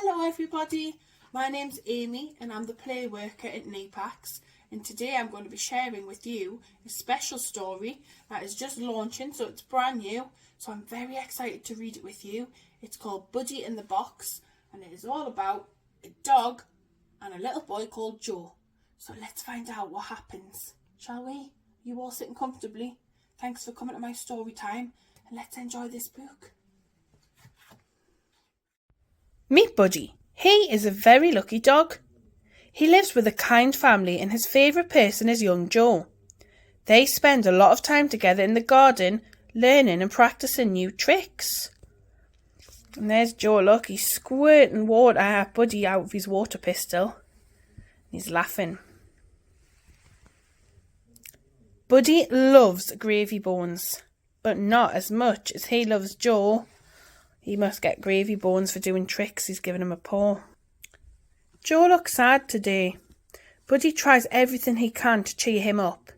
Hello everybody, my name's Amy and I'm the play worker at Nepacs, and today I'm going to be sharing with you a special story that is just launching, so it's brand new, so I'm very excited to read it with you. It's called Buddy in the Box and it is all about a dog and a little boy called Joe. So let's find out what happens, shall we? You all sitting comfortably? Thanks for coming to my story time and let's enjoy this book. Meet Buddy. He is a very lucky dog. He lives with a kind family and his favourite person is young Joe. They spend a lot of time together in the garden, learning and practising new tricks. And there's Joe, look, he's squirting water at Buddy out of his water pistol. He's laughing. Buddy loves gravy bones, but not as much as he loves Joe. He must get gravy bones for doing tricks. He's giving him a paw. Joe looks sad today. Buddy tries everything he can to cheer him up.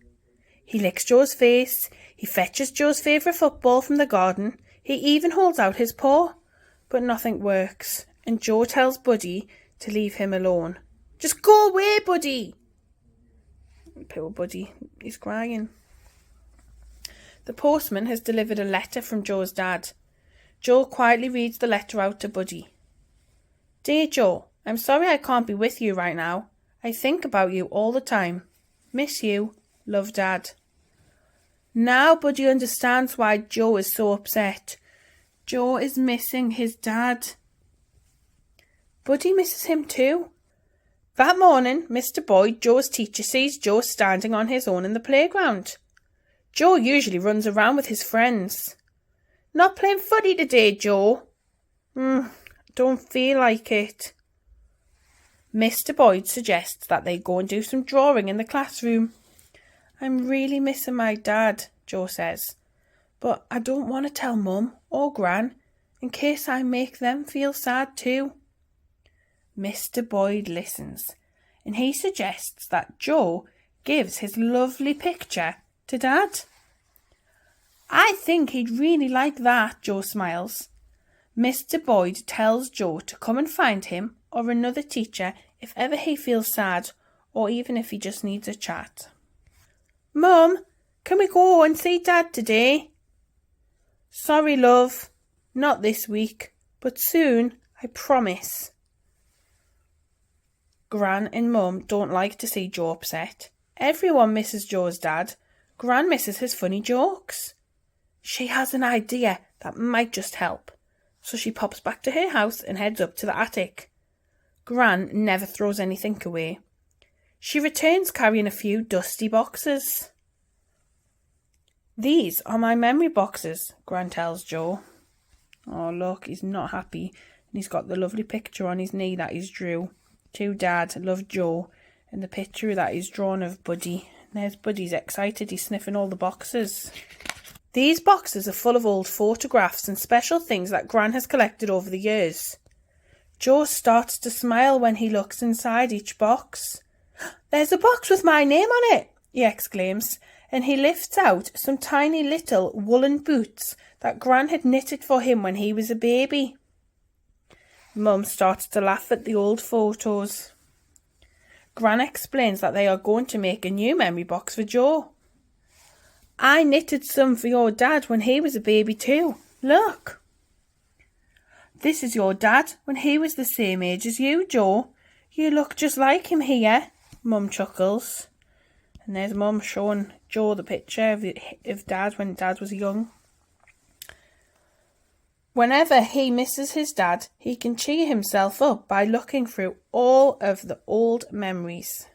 He licks Joe's face. He fetches Joe's favourite football from the garden. He even holds out his paw. But nothing works. And Joe tells Buddy to leave him alone. Just go away, Buddy. Poor Buddy. He's crying. The postman has delivered a letter from Joe's dad. Joe quietly reads the letter out to Buddy. Dear Joe, I'm sorry I can't be with you right now. I think about you all the time. Miss you. Love, Dad. Now Buddy understands why Joe is so upset. Joe is missing his dad. Buddy misses him too. That morning, Mr. Boyd, Joe's teacher, sees Joe standing on his own in the playground. Joe usually runs around with his friends. Not playing footy today, Joe? Don't feel like it. Mr. Boyd suggests that they go and do some drawing in the classroom. I'm really missing my dad, Joe says, but I don't want to tell Mum or Gran in case I make them feel sad too. Mr. Boyd listens and he suggests that Joe gives his lovely picture to Dad. I think he'd really like that, Joe smiles. Mr. Boyd tells Joe to come and find him or another teacher if ever he feels sad or even if he just needs a chat. Mum, can we go and see Dad today? Sorry, love. Not this week, but soon, I promise. Gran and Mum don't like to see Joe upset. Everyone misses Joe's dad. Gran misses his funny jokes. She has an idea that might just help, so she pops back to her house and heads up to the attic. Gran never throws anything away. She returns carrying a few dusty boxes. These are my memory boxes, Gran tells Joe. Oh, look, he's not happy, and he's got the lovely picture on his knee that he's drew. To Dad, love Joe, and the picture that he's drawn of Buddy. There's Buddy's excited, he's sniffing all the boxes. These boxes are full of old photographs and special things that Gran has collected over the years. Joe starts to smile when he looks inside each box. There's a box with my name on it, he exclaims, and he lifts out some tiny little woolen boots that Gran had knitted for him when he was a baby. Mum starts to laugh at the old photos. Gran explains that they are going to make a new memory box for Joe. I knitted some for your dad when he was a baby too. Look. This is your dad when he was the same age as you, Joe. You look just like him here, Mum chuckles. And there's Mum showing Joe the picture of Dad when Dad was young. Whenever he misses his dad, he can cheer himself up by looking through all of the old memories.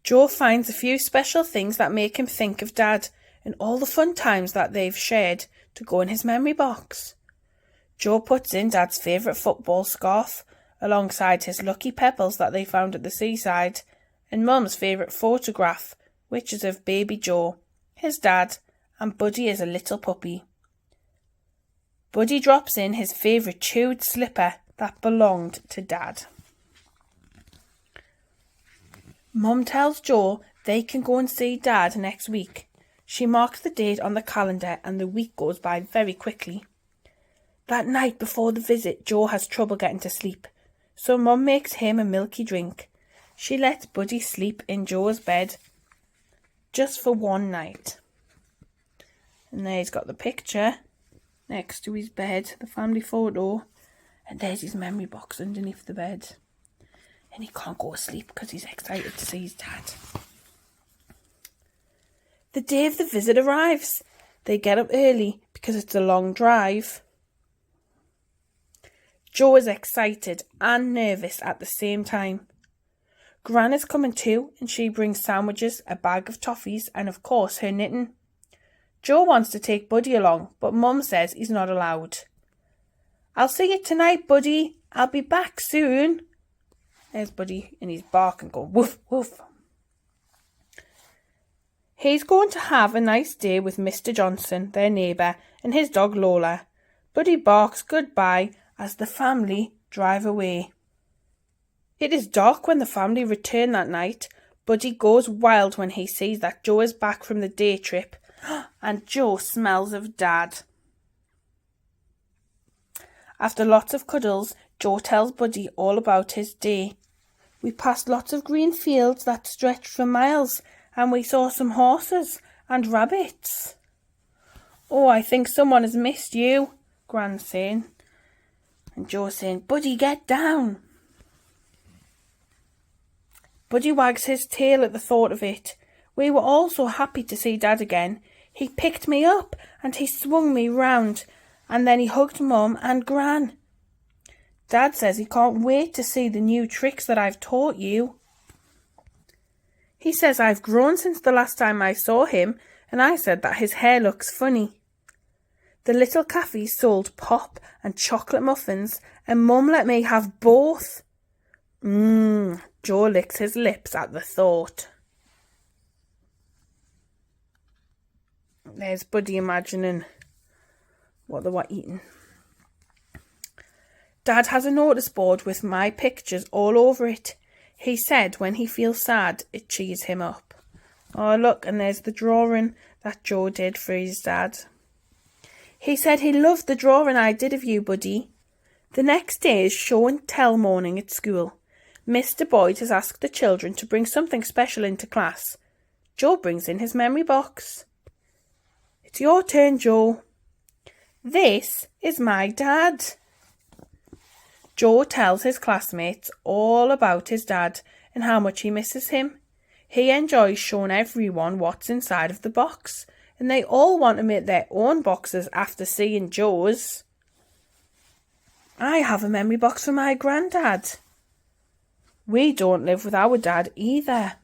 Joe finds a few special things that make him think of Dad and all the fun times that they've shared to go in his memory box. Joe puts in Dad's favourite football scarf alongside his lucky pebbles that they found at the seaside and Mum's favourite photograph, which is of baby Joe, his dad, and Buddy as a little puppy. Buddy drops in his favourite chewed slipper that belonged to Dad. Mum tells Joe they can go and see Dad next week. She marks the date on the calendar and the week goes by very quickly. That night before the visit, Joe has trouble getting to sleep, so Mum makes him a milky drink. She lets Buddy sleep in Joe's bed just for one night. And there he's got the picture next to his bed, the family photo, and there's his memory box underneath the bed. And he can't go to sleep because he's excited to see his dad. The day of the visit arrives. They get up early because it's a long drive. Joe is excited and nervous at the same time. Gran is coming too, and she brings sandwiches, a bag of toffees, and of course her knitting. Joe wants to take Buddy along, but Mum says he's not allowed. I'll see you tonight, Buddy. I'll be back soon. There's Buddy in his bark and going woof woof. He's going to have a nice day with Mr. Johnson, their neighbour, and his dog Lola. Buddy barks goodbye as the family drive away. It is dark when the family return that night. Buddy goes wild when he sees that Joe is back from the day trip, and Joe smells of Dad. After lots of cuddles, Joe tells Buddy all about his day. We passed lots of green fields that stretched for miles, and we saw some horses and rabbits. Oh, I think someone has missed you, Gran's saying. And Joe's saying, Buddy, get down. Buddy wags his tail at the thought of it. We were all so happy to see Dad again. He picked me up and he swung me round, and then he hugged Mum and Gran. Dad says he can't wait to see the new tricks that I've taught you. He says I've grown since the last time I saw him, and I said that his hair looks funny. The little cafe sold pop and chocolate muffins, and Mum let me have both. Joe licks his lips at the thought. There's Buddy imagining what they were eating. Dad has a notice board with my pictures all over it. He said when he feels sad, it cheers him up. Oh, look, and there's the drawing that Joe did for his dad. He said he loved the drawing I did of you, Buddy. The next day is show and tell morning at school. Mr. Boyd has asked the children to bring something special into class. Joe brings in his memory box. It's your turn, Joe. This is my dad. Joe tells his classmates all about his dad and how much he misses him. He enjoys showing everyone what's inside of the box, and they all want to make their own boxes after seeing Joe's. I have a memory box for my granddad. We don't live with our dad either.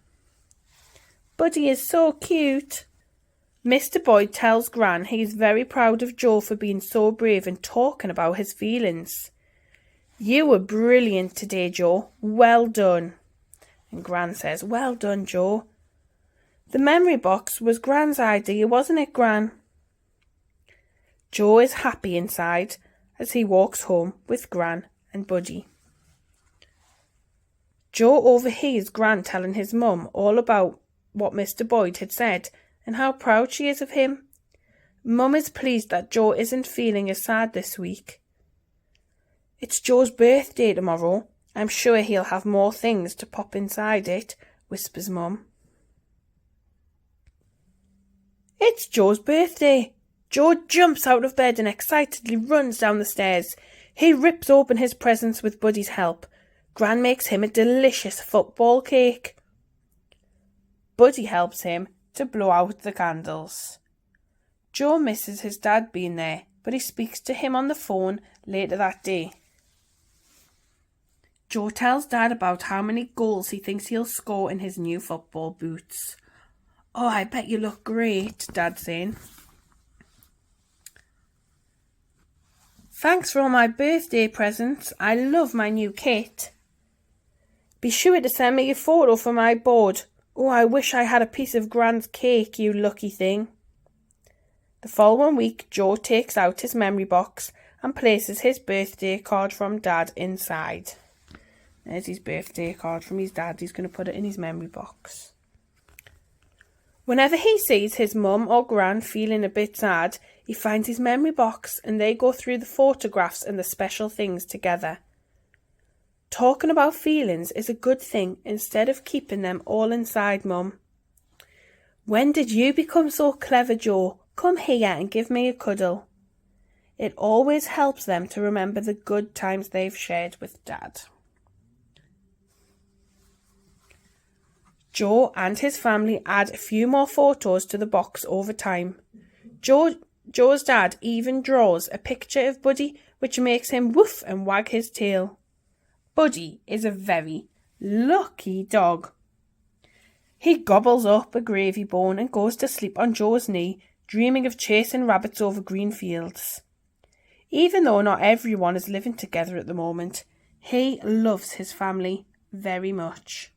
Buddy is so cute. Mr. Boyd tells Gran he is very proud of Joe for being so brave and talking about his feelings. You were brilliant today, Joe. Well done. And Gran says, well done, Joe. The memory box was Gran's idea, wasn't it, Gran? Joe is happy inside as he walks home with Gran and Buddy. Joe overhears Gran telling his mum all about what Mr. Boyd had said and how proud she is of him. Mum is pleased that Joe isn't feeling as sad this week. It's Joe's birthday tomorrow. I'm sure he'll have more things to pop inside it, whispers Mum. It's Joe's birthday. Joe jumps out of bed and excitedly runs down the stairs. He rips open his presents with Buddy's help. Gran makes him a delicious football cake. Buddy helps him to blow out the candles. Joe misses his dad being there, but he speaks to him on the phone later that day. Joe tells Dad about how many goals he thinks he'll score in his new football boots. Oh, I bet you look great, Dad's saying. Thanks for all my birthday presents. I love my new kit. Be sure to send me a photo for my board. Oh, I wish I had a piece of Gran's cake, you lucky thing. The following week, Joe takes out his memory box and places his birthday card from Dad inside. There's his birthday card from his dad. He's going to put it in his memory box. Whenever he sees his mum or Gran feeling a bit sad, He finds his memory box and they go through the photographs and the special things together. Talking about feelings is a good thing instead of keeping them all inside, Mum. When did you become so clever, Joe? Come here and give me a cuddle. It always helps them to remember the good times they've shared with Dad. Joe and his family add a few more photos to the box over time. Joe's dad even draws a picture of Buddy, which makes him woof and wag his tail. Buddy is a very lucky dog. He gobbles up a gravy bone and goes to sleep on Joe's knee, dreaming of chasing rabbits over green fields. Even though not everyone is living together at the moment, he loves his family very much.